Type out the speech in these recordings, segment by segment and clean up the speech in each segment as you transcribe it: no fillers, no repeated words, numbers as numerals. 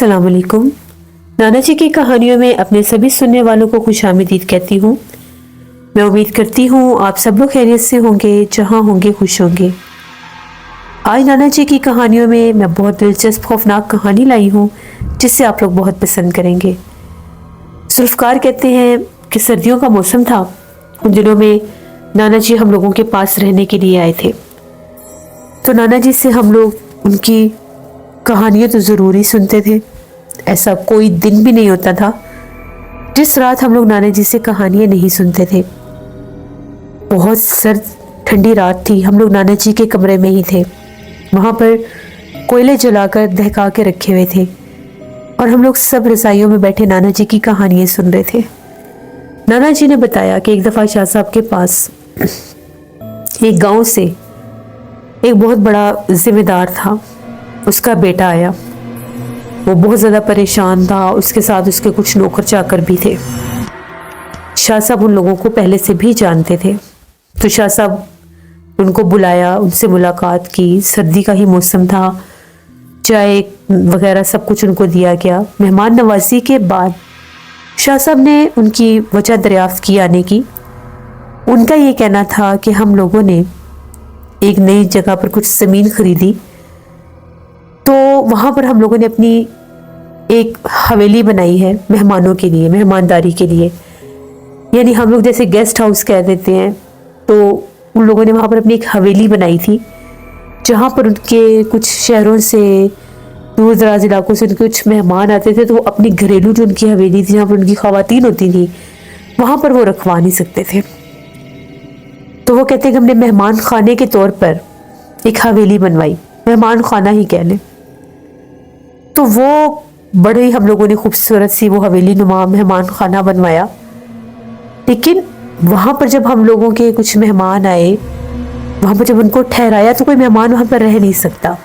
अस्सलाम वालेकुम। नाना जी की कहानियों में अपने सभी सुनने वालों को खुशामदीद कहती हूँ। मैं उम्मीद करती हूँ आप सब लोग खैरियत से होंगे, जहाँ होंगे खुश होंगे। आज नाना जी की कहानियों में मैं बहुत दिलचस्प खौफनाक कहानी लाई हूँ जिसे आप लोग बहुत पसंद करेंगे। जुल्फ़कार कहते हैं कि सर्दियों का मौसम था। उन दिनों में नाना जी हम लोगों के पास रहने के लिए आए थे, तो नाना जी से हम लोग उनकी कहानियाँ तो ज़रूरी सुनते थे। ऐसा कोई दिन भी नहीं होता था जिस रात हम लोग नाना जी से कहानियाँ नहीं सुनते थे। बहुत सर्द ठंडी रात थी। हम लोग नाना जी के कमरे में ही थे। वहाँ पर कोयले जलाकर दहका के रखे हुए थे और हम लोग सब रज़ाइयों में बैठे नाना जी की कहानियाँ सुन रहे थे। नाना जी ने बताया कि एक दफ़ा शाह साहब के पास एक गांव से एक बहुत बड़ा जिम्मेदार था, उसका बेटा आया। वो बहुत ज़्यादा परेशान था, उसके साथ उसके कुछ नौकर चाकर भी थे। शाह साहब उन लोगों को पहले से भी जानते थे, तो शाह साहब उनको बुलाया, उनसे मुलाकात की। सर्दी का ही मौसम था, चाय वगैरह सब कुछ उनको दिया गया। मेहमान नवाजी के बाद शाह साहब ने उनकी वजह दरियाफ्त की आने की। उनका ये कहना था कि हम लोगों ने एक नई जगह पर कुछ ज़मीन खरीदी, तो वहाँ पर हम लोगों ने अपनी एक हवेली बनाई है मेहमानों के लिए, मेहमानदारी के लिए। यानी हम लोग जैसे गेस्ट हाउस कह देते हैं, तो उन लोगों ने वहाँ पर अपनी एक हवेली बनाई थी, जहाँ पर उनके कुछ शहरों से, दूर दराज इलाकों से उनके कुछ मेहमान आते थे, तो वो अपनी घरेलू जो उनकी हवेली थी, जहाँ पर उनकी ख़वातीन होती थी, वहाँ पर वो रखवा नहीं सकते थे। तो वो कहते हैं कि हमने मेहमान खाने के तौर पर एक हवेली बनवाई, मेहमान खाना ही कह लें। तो वो बड़े ही हम लोगों ने खूबसूरत सी वो हवेली नुमा मेहमान खाना बनवाया। लेकिन वहाँ पर जब हम लोगों के कुछ मेहमान आए, वहाँ पर जब उनको ठहराया, तो कोई मेहमान वहाँ पर रह नहीं सकता।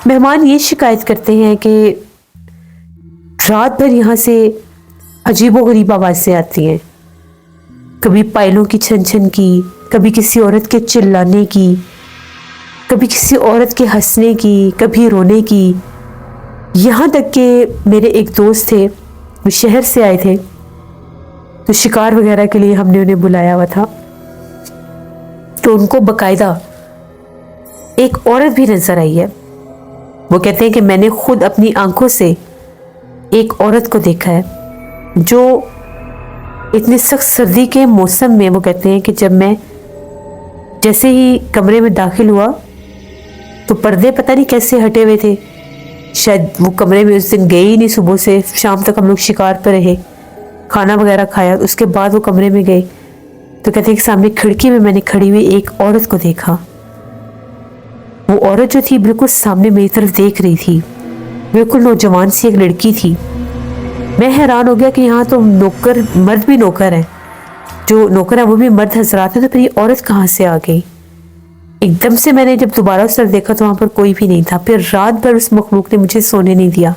मेहमान ये शिकायत करते हैं कि रात भर यहाँ से अजीबोगरीब आवाज़ें आती हैं, कभी पायलों की छन छन की, कभी किसी औरत के चिल्लाने की, कभी किसी औरत के हंसने की, कभी रोने की। यहाँ तक कि मेरे एक दोस्त थे, वो शहर से आए थे, तो शिकार वगैरह के लिए हमने उन्हें बुलाया हुआ था। तो उनको बकायदा एक औरत भी नजर आई है। वो कहते हैं कि मैंने खुद अपनी आंखों से एक औरत को देखा है, जो इतनी सख्त सर्दी के मौसम में, वो कहते हैं कि जब मैं जैसे ही कमरे में दाखिल हुआ, तो पर्दे पता नहीं कैसे हटे हुए थे। शायद वो कमरे में उस दिन गए ही नहीं, सुबह से शाम तक हम लोग शिकार पर रहे, खाना वगैरह खाया, उसके बाद वो कमरे में गए। तो कहते हैं कि सामने खिड़की में मैंने खड़ी हुई एक औरत को देखा। वो औरत जो थी बिल्कुल सामने मेरी तरफ देख रही थी, बिल्कुल नौजवान सी एक लड़की थी। मैं हैरान हो गया कि यहाँ तो नौकर, मर्द भी नौकर हैं, जो नौकर है वो भी मर्द हजरात है, तो फिर ये औरत कहाँ से आ गई। एकदम से मैंने जब दोबारा उस तरफ देखा तो वहाँ पर कोई भी नहीं था। फिर रात भर उस मखलूक ने मुझे सोने नहीं दिया।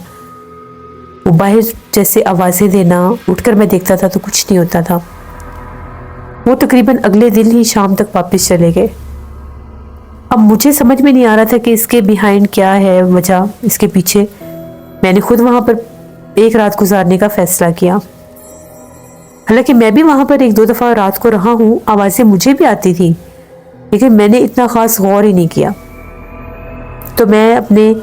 वो बाहर जैसे आवाज़ें देना, उठकर मैं देखता था तो कुछ नहीं होता था। वो तकरीबन अगले दिन ही शाम तक वापस चले गए। अब मुझे समझ में नहीं आ रहा था कि इसके बिहाइंड क्या है वजह, इसके पीछे। मैंने खुद वहाँ पर एक रात गुजारने का फैसला किया। हालांकि मैं भी वहाँ पर एक दो दफ़ा रात को रहा हूँ, आवाज़ें मुझे भी आती थी, लेकिन मैंने इतना ख़ास गौर ही नहीं किया। तो मैं अपने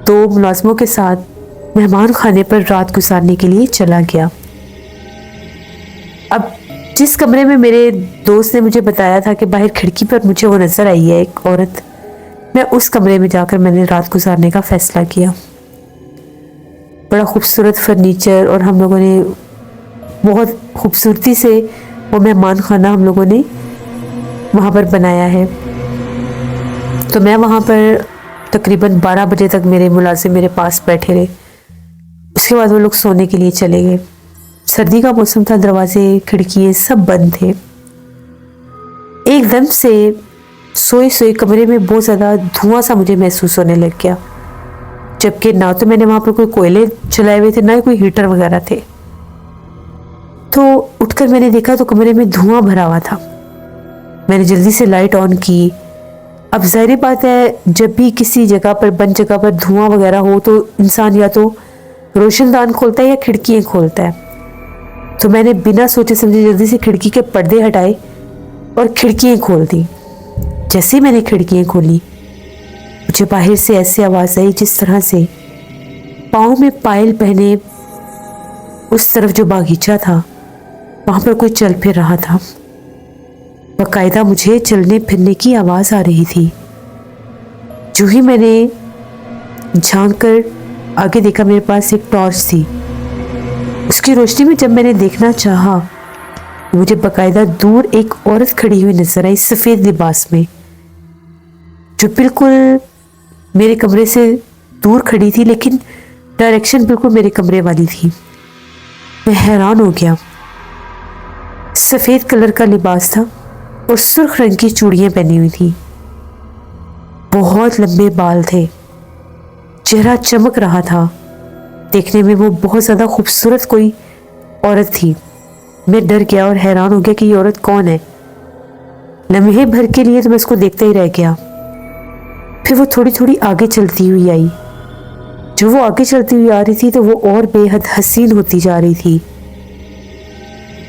दो मुलाजमों के साथ मेहमान खाने पर रात गुजारने के लिए चला गया। अब जिस कमरे में मेरे दोस्त ने मुझे बताया था कि बाहर खिड़की पर मुझे वो नज़र आई है एक औरत, मैं उस कमरे में जाकर मैंने रात गुजारने का फ़ैसला किया। बड़ा खूबसूरत फर्नीचर, और हम लोगों ने बहुत खूबसूरती से वो मेहमान खाना हम लोगों ने वहाँ पर बनाया है। तो मैं वहाँ पर तकरीबन 12 बजे तक मेरे मुलाजिम मेरे पास बैठे रहे। उसके बाद वो लोग सोने के लिए चले गए। सर्दी का मौसम था, दरवाजे खिड़की सब बंद थे। एकदम से सोए सोए कमरे में बहुत ज़्यादा धुआं सा मुझे महसूस होने लग गया, जबकि ना तो मैंने वहाँ पर कोई कोयले जलाए हुए थे, ना ही कोई हीटर वगैरह थे। तो उठकर मैंने देखा तो कमरे में धुआं भरा हुआ था। मैंने जल्दी से लाइट ऑन की, اب ظاہر بات ہے جب بھی کسی جگہ پر بند جگہ پر دھواں وغیرہ ہو تو انسان یا تو روشن دان کھولتا ہے یا کھڑکیاں کھولتا ہے، تو میں نے بنا سوچے سمجھے جلدی سے کھڑکی کے پردے ہٹائے اور کھڑکیاں کھول دی۔ جیسے ہی میں نے کھڑکیاں کھولی مجھے باہر سے ایسی آواز آئی جس طرح سے پاؤں میں پائل پہنے اس طرف جو باغیچہ تھا وہاں پر کوئی چل پھر رہا تھا۔ باقاعدہ مجھے چلنے پھرنے کی آواز آ رہی تھی۔ جو ہی میں نے جھانک کر آگے دیکھا میرے پاس ایک ٹارچ تھی، اس کی روشنی میں جب میں نے دیکھنا چاہا مجھے باقاعدہ دور ایک عورت کھڑی ہوئی نظر آئی سفید لباس میں، جو بالکل میرے کمرے سے دور کھڑی تھی لیکن ڈائریکشن بالکل میرے کمرے والی تھی۔ میں حیران ہو گیا۔ سفید کلر کا لباس تھا اور سرخ رنگ کی چوڑیاں پہنی ہوئی تھی، بہت لمبے بال تھے، چہرہ چمک رہا تھا، دیکھنے میں وہ بہت زیادہ خوبصورت کوئی عورت تھی۔ میں ڈر گیا اور حیران ہو گیا کہ یہ عورت کون ہے۔ لمحے بھر کے لیے تو میں اس کو دیکھتا ہی رہ گیا۔ پھر وہ تھوڑی تھوڑی آگے چلتی ہوئی آئی۔ جو وہ آگے چلتی ہوئی آ رہی تھی تو وہ اور بے حد حسین ہوتی جا رہی تھی۔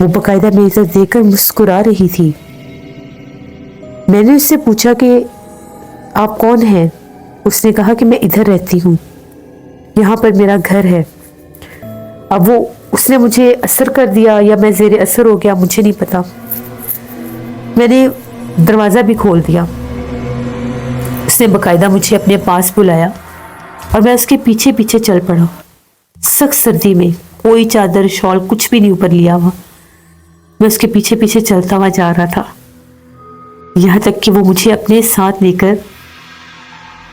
وہ باقاعدہ میری طرف دیکھ کر مسکرا رہی تھی۔ میں نے اس سے پوچھا کہ آپ کون ہیں؟ اس نے کہا کہ میں ادھر رہتی ہوں، یہاں پر میرا گھر ہے۔ اب وہ اس نے مجھے اثر کر دیا یا میں زیر اثر ہو گیا مجھے نہیں پتا۔ میں نے دروازہ بھی کھول دیا۔ اس نے باقاعدہ مجھے اپنے پاس بلایا اور میں اس کے پیچھے پیچھے چل پڑا۔ سخت سردی میں کوئی چادر شال کچھ بھی نہیں اوپر لیا ہوا، میں اس کے پیچھے پیچھے چلتا ہوا جا رہا تھا، یہاں تک کہ وہ مجھے اپنے ساتھ لے کر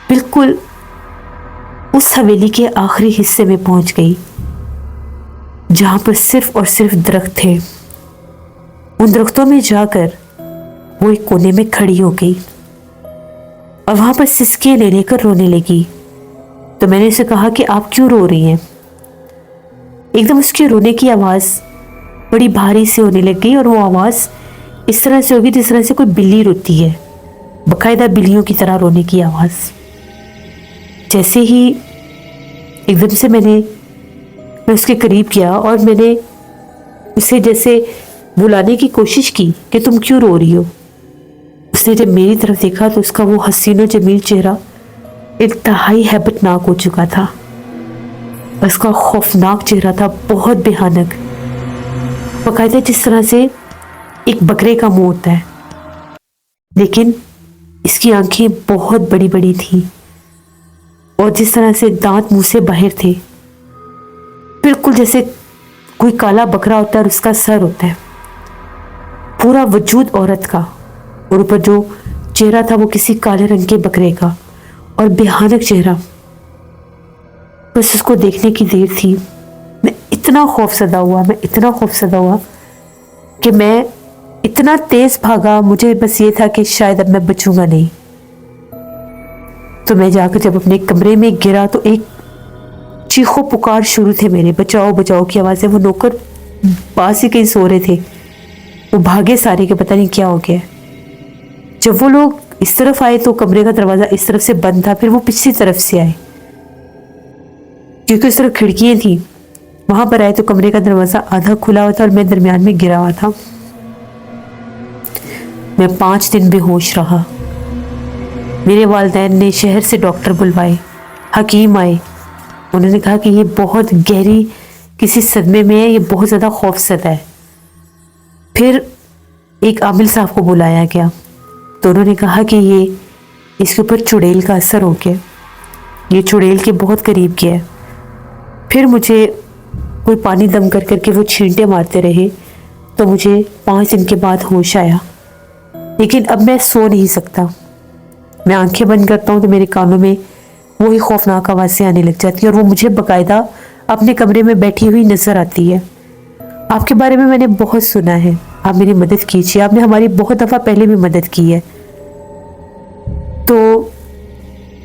بالکل اس حویلی کے آخری حصے میں پہنچ گئی جہاں پر صرف اور صرف درخت تھے۔ ان درختوں میں جا کر وہ ایک کونے میں کھڑی ہو گئی اور وہاں پر سسکیاں لے لے کر رونے لگی۔ تو میں نے اسے کہا کہ آپ کیوں رو رہی ہیں؟ ایک دم اس کے رونے کی آواز بڑی بھاری سے ہونے لگ گئی اور وہ آواز اس طرح سے ہوگی جس طرح سے کوئی بلی روتی ہے، باقاعدہ بلیوں کی طرح رونے کی آواز۔ جیسے ہی ایک دم سے میں اس کے قریب گیا اور میں نے اسے جیسے بلانے کی کوشش کی کہ تم کیوں رو رہی ہو۔ اس نے جب میری طرف دیکھا تو اس کا وہ حسین و جمیل چہرہ انتہائی ہیبت ناک ہو چکا تھا۔ اس کا خوفناک چہرہ تھا، بہت بھیانک، باقاعدہ جس طرح سے ایک بکرے کا منہ ہوتا ہے، لیکن اس کی آنکھیں بہت بڑی بڑی تھیں اور جس طرح سے دانت منہ سے باہر تھے، بالکل جیسے کوئی کالا بکرا ہوتا ہے اور اس کا سر ہوتا ہے۔ پورا وجود عورت کا اور اوپر جو چہرہ تھا وہ کسی کالے رنگ کے بکرے کا اور بھیانک چہرہ۔ بس اس کو دیکھنے کی دیر تھی، میں اتنا خوفزدہ ہوا کہ میں اتنا تیز بھاگا، مجھے بس یہ تھا کہ شاید اب میں بچوں گا نہیں۔ تو میں جا کر جب اپنے کمرے میں گرا تو ایک چیخو پکار شروع تھے میرے، بچاؤ بچاؤ کی آوازیں۔ وہ نوکر پاس ہی کہیں سو رہے تھے، وہ بھاگے سارے کہ پتہ نہیں کیا ہو گیا۔ جب وہ لوگ اس طرف آئے تو کمرے کا دروازہ اس طرف سے بند تھا، پھر وہ پچھلی طرف سے آئے کیونکہ اس طرف کھڑکیاں تھیں، وہاں پر آئے تو کمرے کا دروازہ آدھا کھلا ہوا تھا اور میں درمیان میں گرا ہوا تھا۔ میں 5 دن بے ہوش رہا۔ میرے والدین نے شہر سے ڈاکٹر بلوائے، حکیم آئے، انہوں نے کہا کہ یہ بہت گہری کسی صدمے میں ہے، یہ بہت زیادہ خوفزدہ ہے۔ پھر ایک عامل صاحب کو بلایا گیا تو انہوں نے کہا کہ یہ اس کے اوپر چڑیل کا اثر ہو گیا، یہ چڑیل کے بہت قریب گیا ہے۔ پھر مجھے کوئی پانی دم کر کر کے وہ چھینٹے مارتے رہے تو مجھے 5 دن کے بعد ہوش آیا، لیکن اب میں سو نہیں سکتا۔ میں آنکھیں بند کرتا ہوں تو میرے کانوں میں وہی خوفناک آوازیں آنے لگ جاتی ہیں اور وہ مجھے باقاعدہ اپنے کمرے میں بیٹھی ہوئی نظر آتی ہے۔ آپ کے بارے میں نے بہت سنا ہے، آپ میری مدد کیجیے، آپ نے ہماری بہت دفعہ پہلے بھی مدد کی ہے۔ تو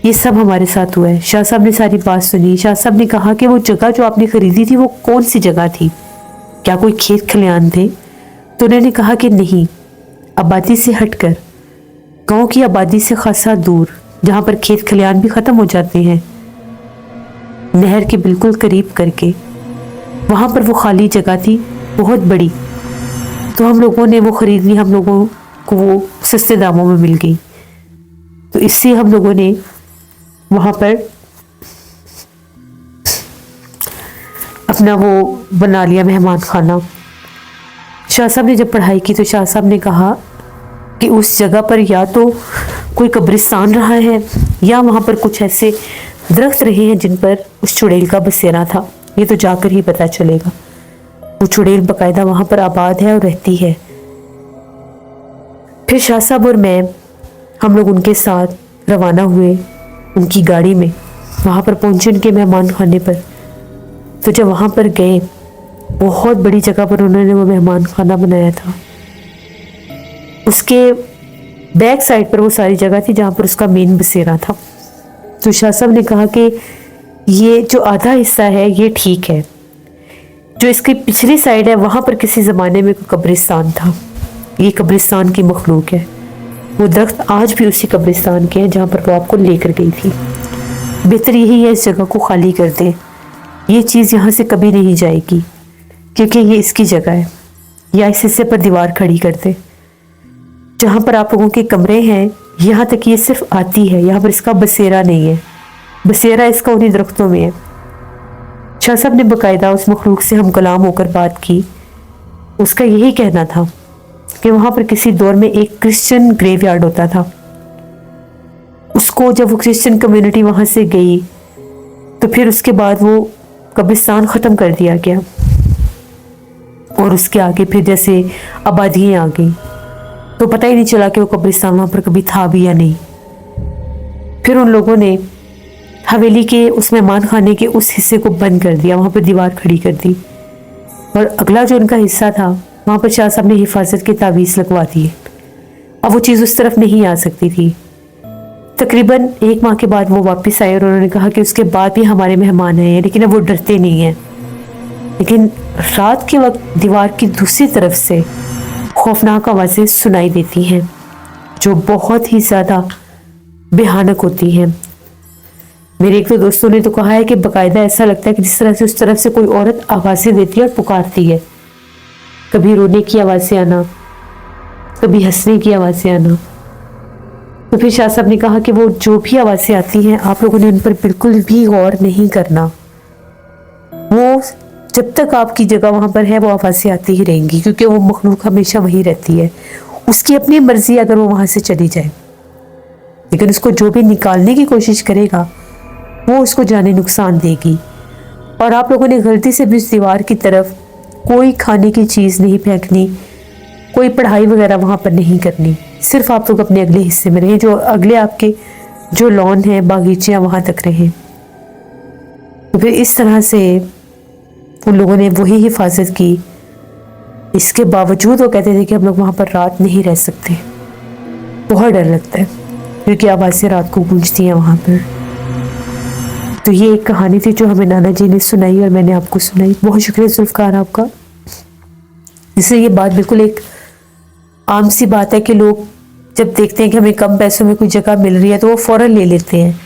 یہ سب ہمارے ساتھ ہوا ہے۔ شاہ صاحب نے ساری بات سنی۔ شاہ صاحب نے کہا کہ وہ جگہ جو آپ نے خریدی تھی وہ کون سی جگہ تھی، کیا کوئی کھیت کھلیان تھے؟ تو انہوں نے کہا کہ نہیں، آبادی سے ہٹ کر गांव की आबादी से खासा दूर, जहां पर खेत खलियान भी खत्म हो जाते हैं, नहर के बिल्कुल करीब करके, वहां पर वो खाली जगह थी बहुत बड़ी। तो हम लोगों ने वो खरीद ली, हम लोगों को वो सस्ते दामों में मिल गई। तो इससे हम लोगों ने वहां पर अपना वो बना लिया मेहमान खाना। शाह साहब ने जब पढ़ाई की तो शाह साहब ने कहा कि उस जगह पर या तो कोई कब्रिस्तान रहा है या वहाँ पर कुछ ऐसे दरख्त रहे हैं जिन पर उस चुड़ैल का बसेरा था। ये तो जाकर ही पता चलेगा। वो चुड़ैल बाकायदा वहाँ पर आबाद है और रहती है। फिर शाह साहब और मैं, हम लोग उनके साथ रवाना हुए उनकी गाड़ी में। वहाँ पर पहुँचे उनके मेहमान खाने पर। तो जब वहाँ पर गए, बहुत बड़ी जगह पर उन्होंने वो मेहमान खाना बनाया था। उसके बैक साइड पर वो सारी जगह थी जहाँ पर उसका मेन बसेरा था। तो शाह साहब ने कहा कि ये जो आधा हिस्सा है ये ठीक है, जो इसकी पिछली साइड है वहाँ पर किसी ज़माने में कोई कब्रिस्तान था, ये कब्रिस्तान की मखलूक है। वो दरख्त आज भी उसी कब्रिस्तान के हैं जहाँ पर वो आपको लेकर गई थी। बेहतर यही है इस जगह को खाली कर दें, ये चीज़ यहाँ से कभी नहीं जाएगी क्योंकि ये इसकी जगह है। या इस हिस्से पर दीवार खड़ी कर दें जहाँ पर आप लोगों के कमरे हैं, यहाँ तक ये सिर्फ आती है, यहाँ पर इसका बसेरा नहीं है। बसेरा इसका उन्हीं दरख्तों में है। शाह साहब ने बाकायदा उस मखलूक से हम कलाम होकर बात की। उसका यही कहना था कि वहाँ पर किसी दौर में एक क्रिश्चियन ग्रेवयार्ड होता था। उसको जब वो क्रिश्चियन कम्युनिटी वहाँ से गई तो फिर उसके बाद वो कब्रिस्तान ख़त्म कर दिया गया और उसके आगे फिर जैसे आबादियाँ आ गई तो पता ही नहीं चला कि वो कब्रिस्तान वहाँ पर कभी था भी या नहीं। फिर उन लोगों ने हवेली के उस मेहमान खाने के उस हिस्से को बंद कर दिया, वहाँ पर दीवार खड़ी कर दी और अगला जो उनका हिस्सा था वहाँ पर शाह साहब ने हिफाजत के तावीज़ लगवा दिए। अब वो चीज़ उस तरफ नहीं आ सकती थी। तकरीबन 1 माह के बाद वो वापस आए और उन्होंने कहा कि उसके बाद भी हमारे मेहमान आए हैं लेकिन अब वो डरते नहीं हैं। लेकिन रात के वक्त दीवार की दूसरी तरफ से खौफनाक आवाज़ें सुनाई देती हैं जो बहुत ही ज़्यादा भयानक होती हैं। मेरे एक दो दोस्तों ने तो कहा है कि बाकायदा ऐसा लगता है कि जिस तरह से उस तरफ से कोई औरत आवाज़ें देती है और पुकारती है। कभी रोने की आवाज़ें आना, कभी हंसने की आवाज़ें आना। तो फिर शाह साहब ने कहा कि वो जो भी आवाज़ें आती हैं आप लोगों ने उन पर बिल्कुल भी गौर नहीं करना। वो जब तक आपकी जगह वहाँ पर है वो आवाज़ें आती ही रहेंगी क्योंकि वो मखलूक हमेशा वहीं रहती है। उसकी अपनी मर्जी अगर वो वहाँ से चली जाए, लेकिन उसको जो भी निकालने की कोशिश करेगा वो उसको जाने नुकसान देगी। और आप लोगों ने गलती से भी उस दीवार की तरफ कोई खाने की चीज़ नहीं फेंकनी, कोई पढ़ाई वगैरह वहाँ पर नहीं करनी। सिर्फ आप लोग अपने अगले हिस्से में रहें, जो अगले आपके जो लॉन है, बागीचियाँ, वहाँ तक रहें। तो फिर इस तरह से उन लोगों ने वही हिफाजत की। इसके बावजूद वो कहते थे कि हम लोग वहाँ पर रात नहीं रह सकते, बहुत डर लगता है क्योंकि आवाज़ें रात को गूंजती हैं वहाँ पर। तो ये एक कहानी थी जो हमें नाना जी ने सुनाई और मैंने आपको सुनाई। बहुत शुक्रिया जुल्फ़कार आपका। इससे ये बात बिल्कुल एक आम सी बात है कि लोग जब देखते हैं कि हमें कम पैसों में कोई जगह मिल रही है तो वो फ़ौरन ले लेते हैं।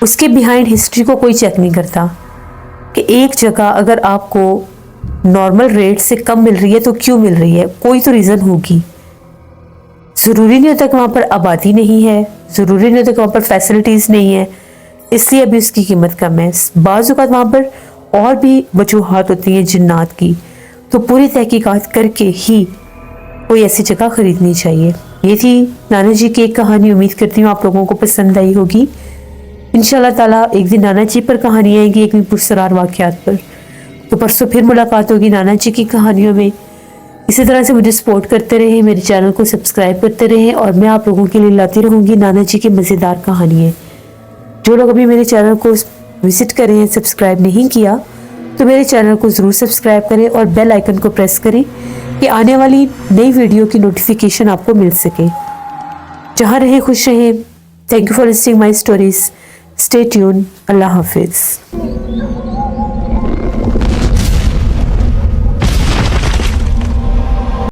उसके बिहाइंड हिस्ट्री को कोई चेक नहीं करता कि एक जगह अगर आपको नॉर्मल रेट से कम मिल रही है तो क्यों मिल रही है, कोई तो रीज़न होगी। ज़रूरी नहीं होता कि वहाँ पर आबादी नहीं है, ज़रूरी नहीं होता कि वहाँ पर फैसिलिटीज़ नहीं है इसलिए अभी उसकी कीमत कम है। बाज़ औक़ात वहाँ पर और भी वजूहात होती हैं जिन्नात की। तो पूरी तहकीकात करके ही कोई ऐसी जगह ख़रीदनी चाहिए। ये थी नाना जी की एक कहानी। उम्मीद करती हूँ आप लोगों को पसंद आई होगी। इंशाल्लाह ताला एक दिन नाना जी पर कहानी आएगी, एक दिन पुरसरार वाक़यात पर। तो परसों फिर मुलाकात होगी नाना जी की कहानियों में। इसी तरह से मुझे सपोर्ट करते रहें, मेरे चैनल को सब्सक्राइब करते रहें और मैं आप लोगों के लिए लाती रहूँगी नाना जी की मज़ेदार कहानियाँ। जो लोग अभी मेरे चैनल को विज़िट करें हैं, सब्सक्राइब नहीं किया, तो मेरे चैनल को ज़रूर सब्सक्राइब करें और बेल आइकन को प्रेस करें कि आने वाली नई वीडियो की नोटिफिकेशन आपको मिल सके। जहाँ रहें खुश रहें। Thank you for listening my stories. Stay tune. अल्लाह हाफिज़।